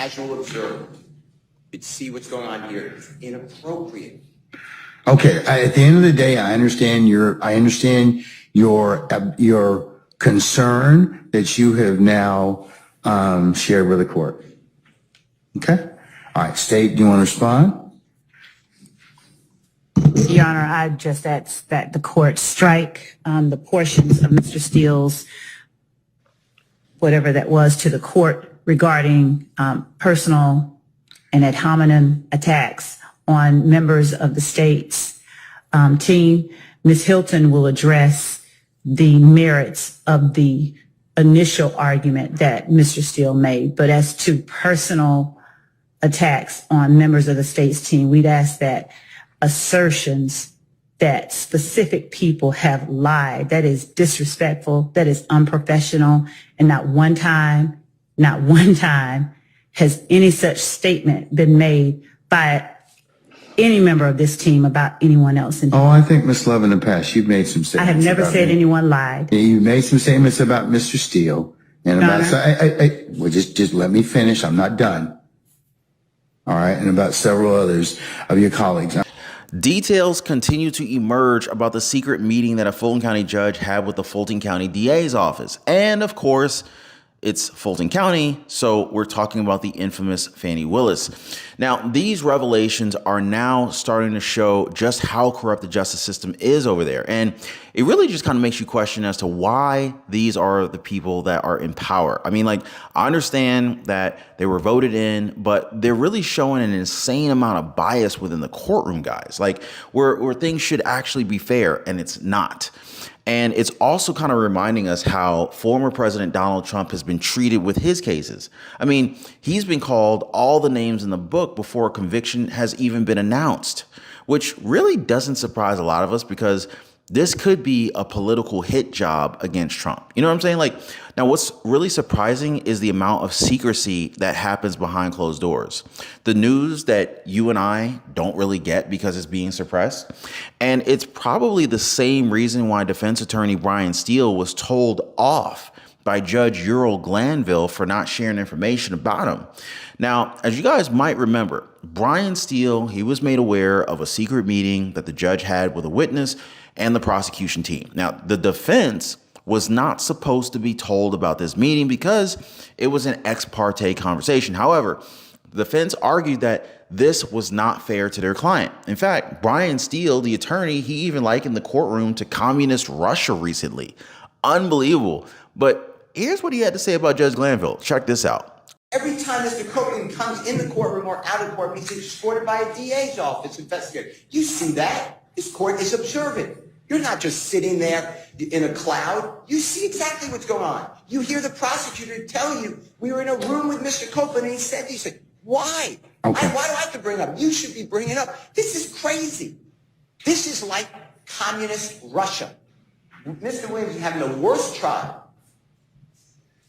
casual observer could see what's going on here. It's inappropriate. Okay. At the end of the day, I understand your concern that you have now shared with the court. Okay. All right. State, do you want to respond? Your Honor, I just ask that the court strike the portions of Mr. Steele's, whatever that was, to the court regarding personal and ad hominem attacks on members of the state's team. Ms. Hylton will address the merits of the initial argument that Mr. Steele made. But as to personal attacks on members of the state's team, we'd ask that assertions that specific people have lied, that is disrespectful, that is unprofessional, and not one time has any such statement been made by any member of this team about anyone else. Oh, I think, Ms. Love, in the past, you've made some statements. I have never said anyone lied. You made some statements about Mr. Steele and about, well, just let me finish. I'm not done. All right. And about several others of your colleagues. Details continue to emerge about the secret meeting that a Fulton County judge had with the Fulton County DA's office. And of course, it's Fulton County, so we're talking about the infamous Fani Willis. Now, these revelations are now starting to show just how corrupt the justice system is over there. And it really just kind of makes you question as to why these are the people that are in power. I mean, like, I understand that they were voted in, but they're really showing an insane amount of bias within the courtroom, guys, like where things should actually be fair, and it's not. And it's also kind of reminding us how former President Donald Trump has been treated with his cases. I mean, he's been called all the names in the book before a conviction has even been announced, which really doesn't surprise a lot of us because this could be a political hit job against Trump. You know what I'm saying? Like, now what's really surprising is the amount of secrecy that happens behind closed doors. The news that you and I don't really get because it's being suppressed. And it's probably the same reason why defense attorney Brian Steele was told off by Judge Ural Glanville for not sharing information about him. Now, as you guys might remember, Brian Steele, he was made aware of a secret meeting that the judge had with a witness and the prosecution team. Now, the defense was not supposed to be told about this meeting because it was an ex parte conversation. However, the defense argued that this was not fair to their client. In fact, Brian Steele, the attorney, he even likened the courtroom to communist Russia recently. Unbelievable. But here's what he had to say about Judge Glanville. Check this out. Every time Mr. Copeland comes in the courtroom or out of the courtroom, he's escorted by a DA's office investigator. You see that? This court is observant. You're not just sitting there in a cloud. You see exactly what's going on. You hear the prosecutor tell you, we were in a room with Mr. Copeland and he said, why? Okay. Why do I have to bring it up? You should be bringing it up. This is crazy. This is like communist Russia. Mr. Williams is having the worst trial.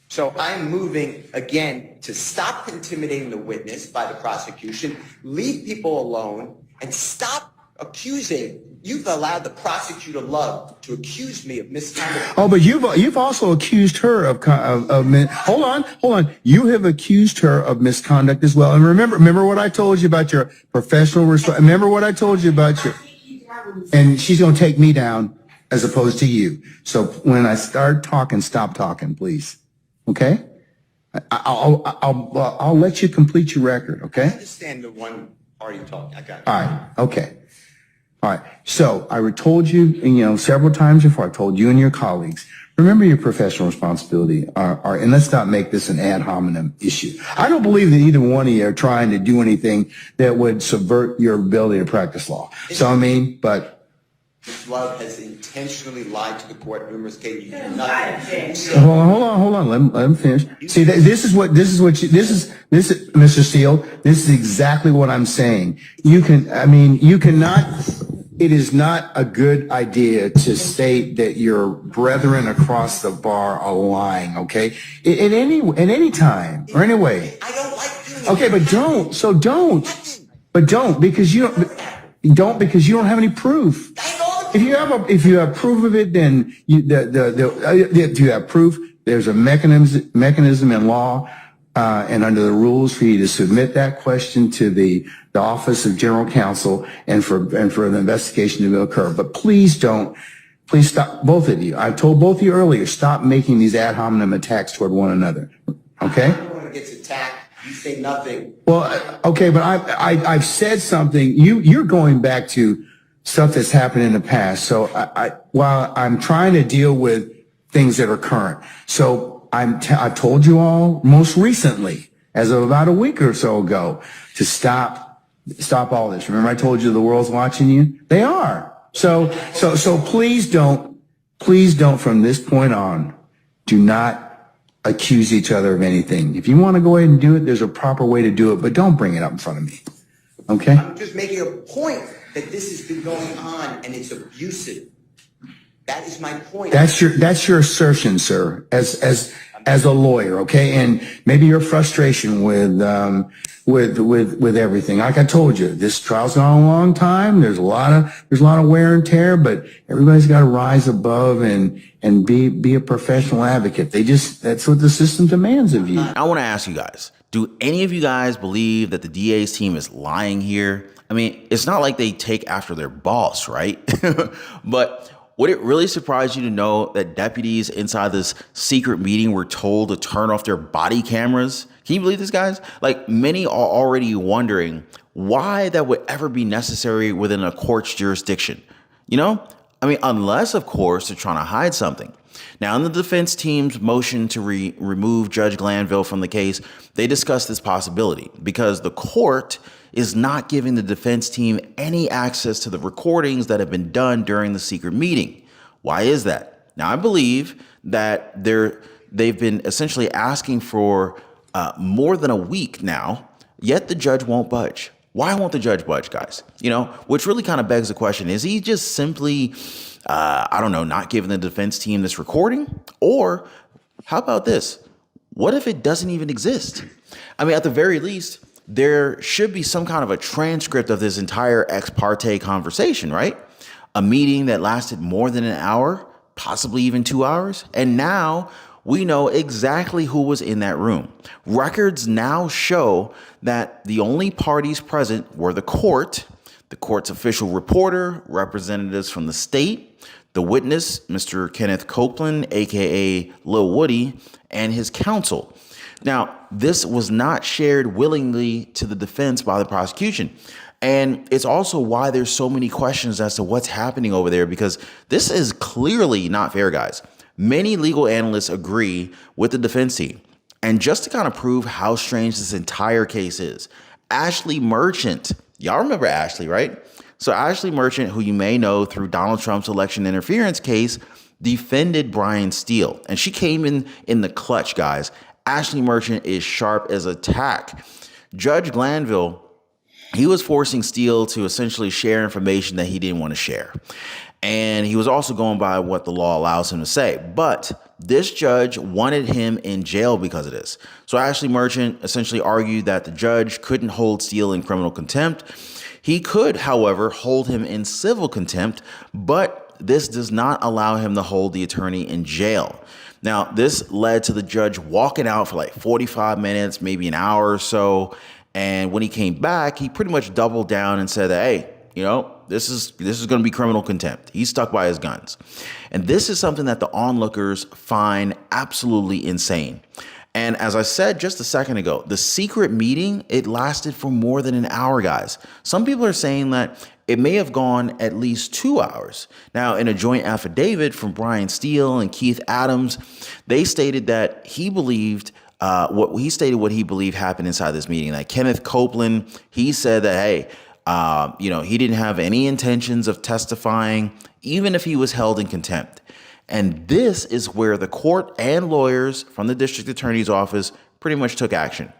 So I'm moving, again, to stop intimidating the witness by the prosecution, leave people alone, and stop accusing. You've allowed the prosecutor Love to accuse me of misconduct. Oh, but you've also accused her of hold on. You have accused her of misconduct as well. And remember what I told you about your professional remember what I told you about your, and she's going to take me down as opposed to you. So when I start talking, stop talking, please. Okay? I'll let you complete your record. Okay? I understand the one party talking. I got it. All right. Okay. All right. So I told you, several times before, I told you and your colleagues, remember your professional responsibility and let's not make this an ad hominem issue. I don't believe that either one of you are trying to do anything that would subvert your ability to practice law. So, but Ms. Love has intentionally lied to the court numerous cases. You do not. Hold on. Let him finish. See, this is Mr. Steele. This is exactly what I'm saying. You cannot. It is not a good idea to state that your brethren across the bar are lying. Okay, at any time or any way. I don't like doing it. Okay, but don't. So don't. But don't because you don't have any proof. If you have proof of it, then if you have proof, there's a mechanism in law and under the rules for you to submit that question to the Office of General Counsel and for the investigation to occur. But please stop, both of you. I told both of you earlier, stop making these ad hominem attacks toward one another. Okay? Everyone gets attacked. You say nothing. Well, okay, but I've said something. You're going back to stuff that's happened in the past. So while I'm trying to deal with things that are current. So I told you all most recently, as of about a week or so ago, to stop all this. Remember I told you the world's watching you? They are. So please don't from this point on, do not accuse each other of anything. If you want to go ahead and do it, there's a proper way to do it, but don't bring it up in front of me. Okay? I'm just making a point that this has been going on and it's abusive. That is my point. That's your assertion, sir, as a lawyer, okay? And maybe your frustration with everything. Like I told you, this trial's gone a long time. There's a lot of wear and tear, but everybody's got to rise above and be a professional advocate. That's what the system demands of you. I want to ask you guys, do any of you guys believe that the DA's team is lying here? I mean, it's not like they take after their boss, right? But would it really surprise you to know that deputies inside this secret meeting were told to turn off their body cameras? Can you believe this, guys? Like, many are already wondering why that would ever be necessary within a court's jurisdiction. You know? I mean, unless, of course, they're trying to hide something. Now, in the defense team's motion to remove Judge Glanville from the case, they discussed this possibility because the court is not giving the defense team any access to the recordings that have been done during the secret meeting. Why is that? Now, I believe that they've been essentially asking for more than a week now, yet the judge won't budge. Why won't the judge budge, guys? You know, which really kind of begs the question, is he just simply, not giving the defense team this recording? Or how about this? What if it doesn't even exist? I mean, at the very least, there should be some kind of a transcript of this entire ex parte conversation, right? A meeting that lasted more than an hour, possibly even 2 hours. And now we know exactly who was in that room. Records now show that the only parties present were the court's official reporter, representatives from the state, the witness, Mr. Kenneth Copeland, aka Lil Woody, and his counsel. Now, this was not shared willingly to the defense by the prosecution. And it's also why there's so many questions as to what's happening over there, because this is clearly not fair, guys. Many legal analysts agree with the defense team. And just to kind of prove how strange this entire case is, Ashley Merchant, y'all remember Ashley, right? So Ashley Merchant, who you may know through Donald Trump's election interference case, defended Brian Steele. And she came in the clutch, guys. Ashley Merchant is sharp as a tack. Judge Glanville, he was forcing Steele to essentially share information that he didn't want to share. And he was also going by what the law allows him to say. But this judge wanted him in jail because of this. So Ashley Merchant essentially argued that the judge couldn't hold Steele in criminal contempt. He could, however, hold him in civil contempt, but this does not allow him to hold the attorney in jail. Now, this led to the judge walking out for like 45 minutes, maybe an hour or so. And when he came back, he pretty much doubled down and said that, hey, you know, this is going to be criminal contempt. He stuck by his guns. And this is something that the onlookers find absolutely insane. And as I said just a second ago, the secret meeting, it lasted for more than an hour, guys. Some people are saying that it may have gone at least 2 hours. Now, in a joint affidavit from Brian Steele and Keith Adams, they stated that he believed what he believed happened inside this meeting. Like Kenneth Copeland, he said that, hey, he didn't have any intentions of testifying, even if he was held in contempt. And this is where the court and lawyers from the district attorney's office pretty much took action.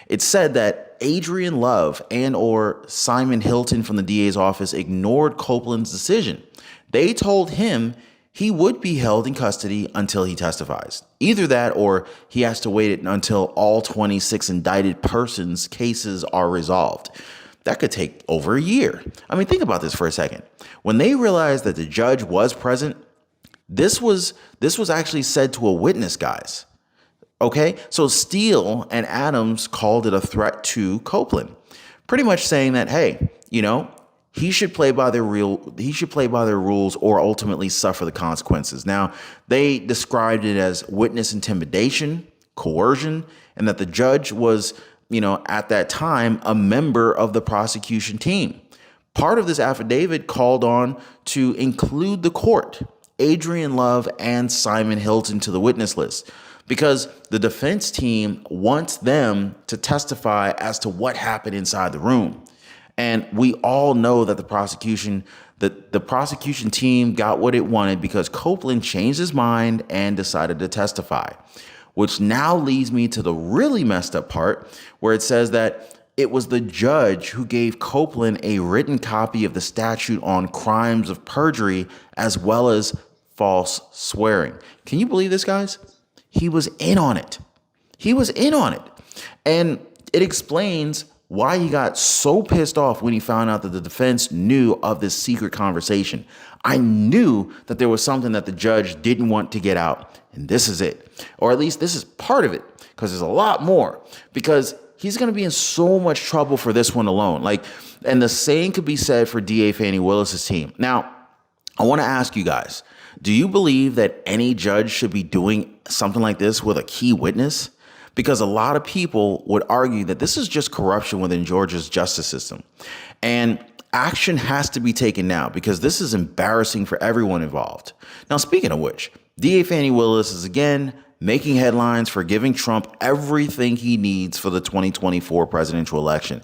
It said that Adriane Love and or Simon Hylton from the DA's office ignored Copeland's decision. They told him he would be held in custody until he testifies. Either that or he has to wait until all 26 indicted persons' cases are resolved. That could take over a year. I mean, think about this for a second. When they realized that the judge was present, this was actually said to a witness, guys. Okay, so Steele and Adams called it a threat to Copeland, pretty much saying that, hey, he should play by their rules or ultimately suffer the consequences. Now, they described it as witness intimidation, coercion, and that the judge was, at that time, a member of the prosecution team. Part of this affidavit called on to include the court, Adriane Love and Simon Hylton to the witness list, because the defense team wants them to testify as to what happened inside the room. And we all know that the prosecution team got what it wanted because Copeland changed his mind and decided to testify, which now leads me to the really messed up part where it says that it was the judge who gave Copeland a written copy of the statute on crimes of perjury as well as false swearing. Can you believe this, guys? He was in on it. And it explains why he got so pissed off when he found out that the defense knew of this secret conversation. I knew that there was something that the judge didn't want to get out, and this is it. Or at least this is part of it, because there's a lot more. Because he's going to be in so much trouble for this one alone. And the same could be said for DA Fani Willis's team. Now, I want to ask you guys, do you believe that any judge should be doing something like this with a key witness? Because a lot of people would argue that this is just corruption within Georgia's justice system. And action has to be taken now because this is embarrassing for everyone involved. Now, speaking of which, DA Fani Willis is again making headlines for giving Trump everything he needs for the 2024 presidential election.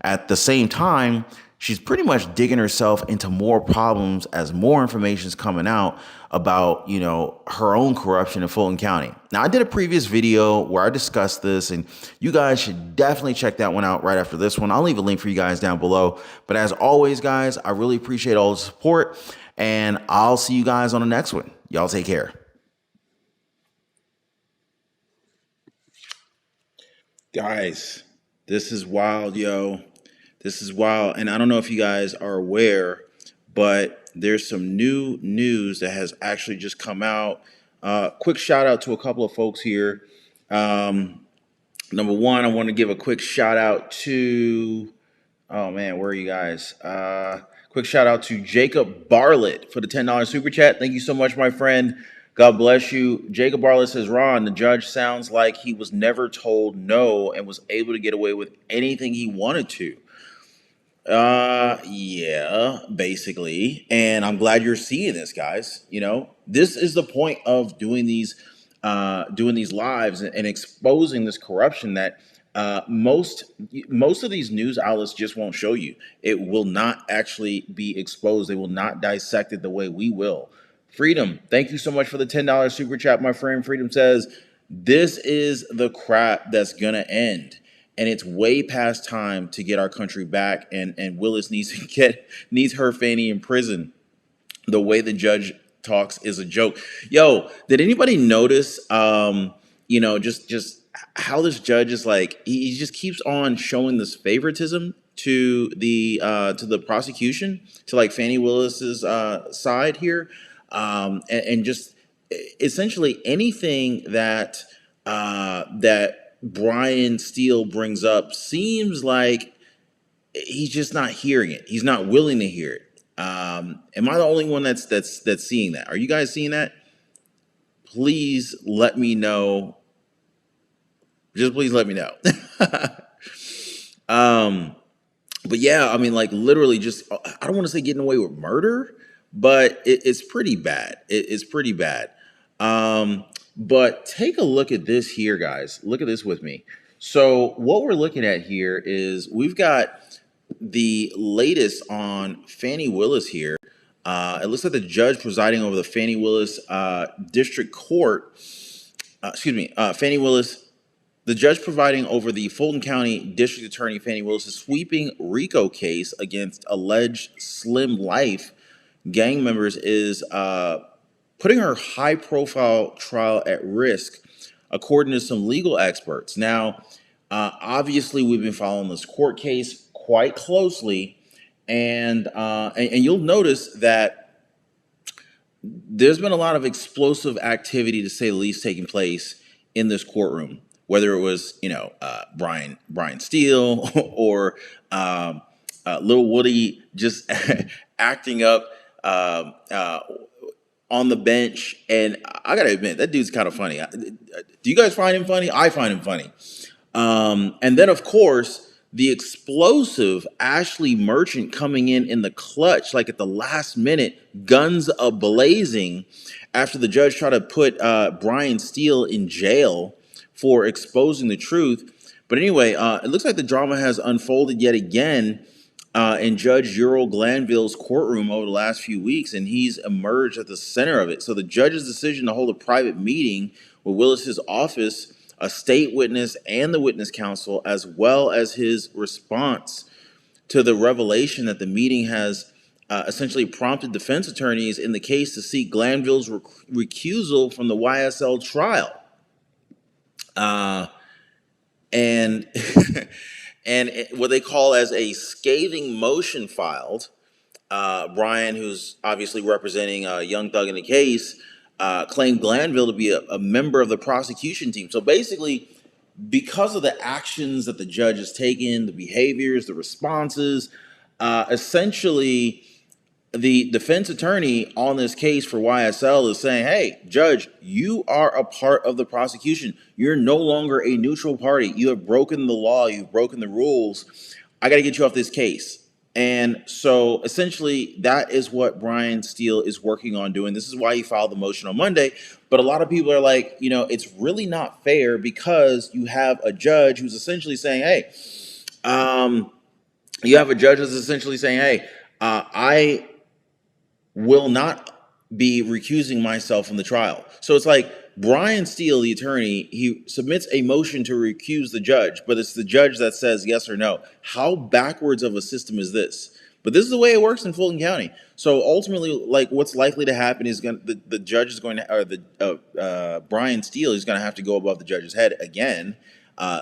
At the same time, she's pretty much digging herself into more problems as more information is coming out about, her own corruption in Fulton County. Now, I did a previous video where I discussed this, and you guys should definitely check that one out right after this one. I'll leave a link for you guys down below. But as always, guys, I really appreciate all the support, and I'll see you guys on the next one. Y'all take care. Guys, this is wild, yo. This is wild. And I don't know if you guys are aware, but there's some new news that has actually just come out. Quick shout out to a couple of folks here. Number one, I want to give a quick shout out to, oh man, where are you guys? Quick shout out to Jacob Barlett for the $10 super chat. Thank you so much, my friend. God bless you. Jacob Barlett says, Ron, the judge sounds like he was never told no and was able to get away with anything he wanted to. Yeah, basically. And I'm glad you're seeing this, guys. This is the point of doing these lives and exposing this corruption that most of these news outlets just won't show you. It will not actually be exposed. They will not dissect it the way we will. Freedom, thank you so much for the $10 super chat, my friend. Freedom says, this is the crap that's gonna end. And it's way past time to get our country back. And Willis needs her Fani in prison. The way the judge talks is a joke. Yo, did anybody notice, just how this judge is like, he just keeps on showing this favoritism to the prosecution, to like Fani Willis's side here, and just essentially anything that Brian Steele brings up seems like he's just not hearing it. He's not willing to hear it. Am I the only one that's seeing that? Are you guys seeing that? Please let me know. Just please let me know. But yeah, I mean, like literally just, I don't want to say getting away with murder, but it's pretty bad. It's pretty bad. But take a look at this here, guys. Look at this with me. So what we're looking at here is we've got the latest on Fani Willis here. It looks like the judge presiding over the Fani Willis District Court, Fani Willis, the judge presiding over the Fulton County District Attorney Fani Willis' sweeping RICO case against alleged Slim Life gang members is putting her high-profile trial at risk, according to some legal experts. Now, obviously, we've been following this court case quite closely, and you'll notice that there's been a lot of explosive activity, to say the least, taking place in this courtroom, whether it was, Brian Steele or Lil Woody just acting up on the bench. And I gotta admit, that dude's kind of funny. Do you guys find him funny? I find him funny. And then, of course, the explosive Ashley Merchant coming in the clutch, like at the last minute, guns a-blazing, after the judge tried to put Brian Steele in jail for exposing the truth. But anyway, it looks like the drama has unfolded yet again in Judge Ural Glanville's courtroom over the last few weeks, and he's emerged at the center of it. So the judge's decision to hold a private meeting with Willis's office, a state witness, and the witness counsel, as well as his response to the revelation that the meeting has essentially prompted defense attorneys in the case to seek Glanville's recusal from the YSL trial. And what they call as a scathing motion filed. Brian, who's obviously representing Young Thug in the case, claimed Glanville to be a member of the prosecution team. So basically, because of the actions that the judge has taken, the behaviors, the responses, essentially the defense attorney on this case for YSL is saying, hey, judge, you are a part of the prosecution. You're no longer a neutral party. You have broken the law. You've broken the rules. I got to get you off this case. And so essentially that is what Brian Steele is working on doing. This is why he filed the motion on Monday. But a lot of people are like, it's really not fair because you have a judge who's essentially saying, hey, I will not be recusing myself from the trial. So it's like Brian Steele, the attorney, he submits a motion to recuse the judge, but it's the judge that says yes or no. How backwards of a system is this? But this is the way it works in Fulton County. So ultimately, like what's likely to happen is the judge is going to, or Brian Steele is going to have to go above the judge's head again,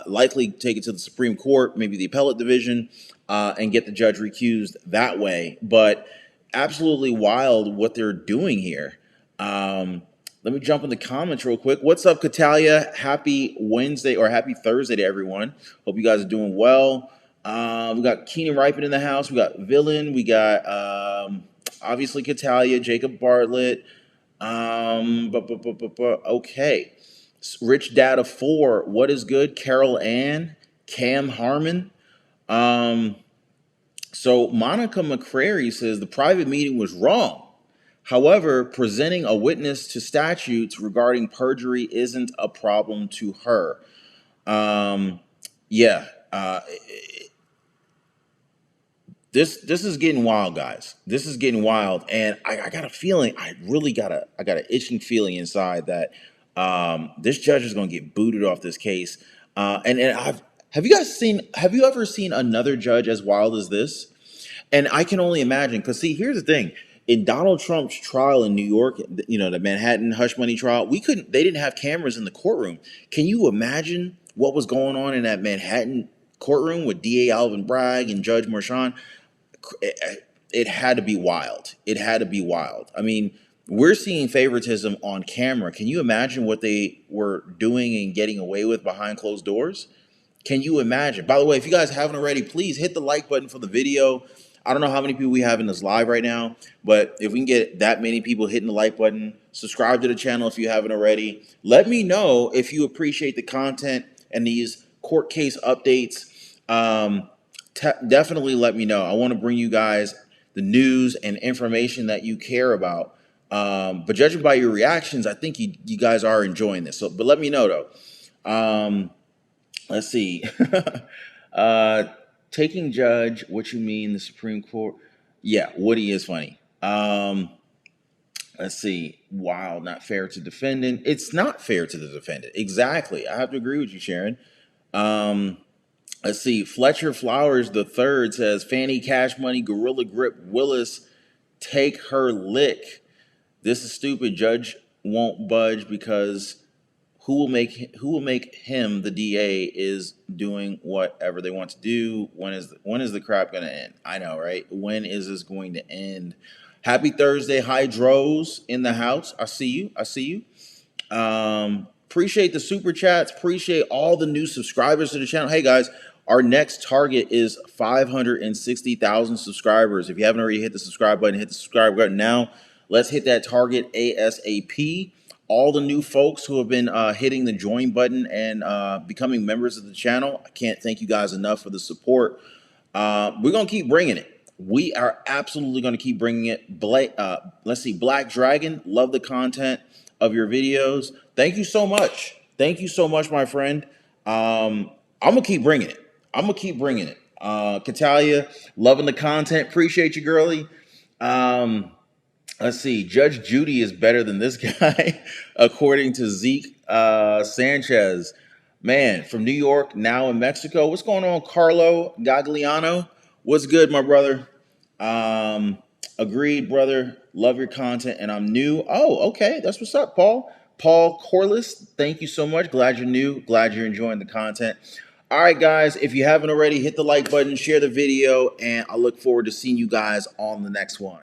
likely take it to the Supreme Court, maybe the appellate division, and get the judge recused that way. But absolutely wild what they're doing here. Let me jump in the comments real quick. What's up, Catalia? Happy Wednesday or happy Thursday to everyone. Hope you guys are doing well. We got Keenan Ripon in the house. We got Villain. We got obviously Catalia, Jacob Bartlett. Okay. Rich Data 4. What is good? Carol Ann, Cam Harmon. So Monica McCrary says the private meeting was wrong. However, presenting a witness to statutes regarding perjury isn't a problem to her. This is getting wild, guys. This is getting wild, and I got a feeling. I got an itching feeling inside that this judge is going to get booted off this case. Have you ever seen another judge as wild as this? And I can only imagine, because see, here's the thing. In Donald Trump's trial in New York, the Manhattan hush money trial, they didn't have cameras in the courtroom. Can you imagine what was going on in that Manhattan courtroom with DA Alvin Bragg and Judge Merchan? It had to be wild. It had to be wild. I mean, we're seeing favoritism on camera. Can you imagine what they were doing and getting away with behind closed doors? Can you imagine? By the way, if you guys haven't already, please hit the like button for the video. I don't know how many people we have in this live right now, but if we can get that many people hitting the like button, subscribe to the channel if you haven't already. Let me know if you appreciate the content and these court case updates. Definitely let me know. I want to bring you guys the news and information that you care about. But judging by your reactions, I think you guys are enjoying this. But let me know though. Let's see. Taking judge, what you mean, the Supreme Court? Yeah, Woody is funny. Let's see. Wow, not fair to defendant. It's not fair to the defendant. Exactly. I have to agree with you, Sharon. Let's see. Fletcher Flowers the third says, Fanny Cash Money, Gorilla Grip Willis, take her lick. This is stupid. Judge won't budge because who will make him the DA is doing whatever they want to do. When is the crap going to end? I know, right? When is this going to end? Happy Thursday, Hydros in the house. I see you. Appreciate the super chats. Appreciate all the new subscribers to the channel. Hey guys, our next target is 560,000 subscribers. If you haven't already hit the subscribe button, hit the subscribe button now. Let's hit that target ASAP. All the new folks who have been hitting the join button and becoming members of the channel, I can't thank you guys enough for the support. We're going to keep bringing it. We are absolutely going to keep bringing it. Let's see, Black Dragon, love the content of your videos. Thank you so much. Thank you so much, my friend. I'm going to keep bringing it. I'm going to keep bringing it. Catalia, loving the content. Appreciate you, girly. Let's see. Judge Judy is better than this guy, according to Zeke Sanchez. Man, from New York, now in Mexico. What's going on, Carlo Gagliano? What's good, my brother? Agreed, brother. Love your content, and I'm new. Oh, okay. That's what's up, Paul. Paul Corliss, thank you so much. Glad you're new. Glad you're enjoying the content. All right, guys, if you haven't already, hit the like button, share the video, and I look forward to seeing you guys on the next one.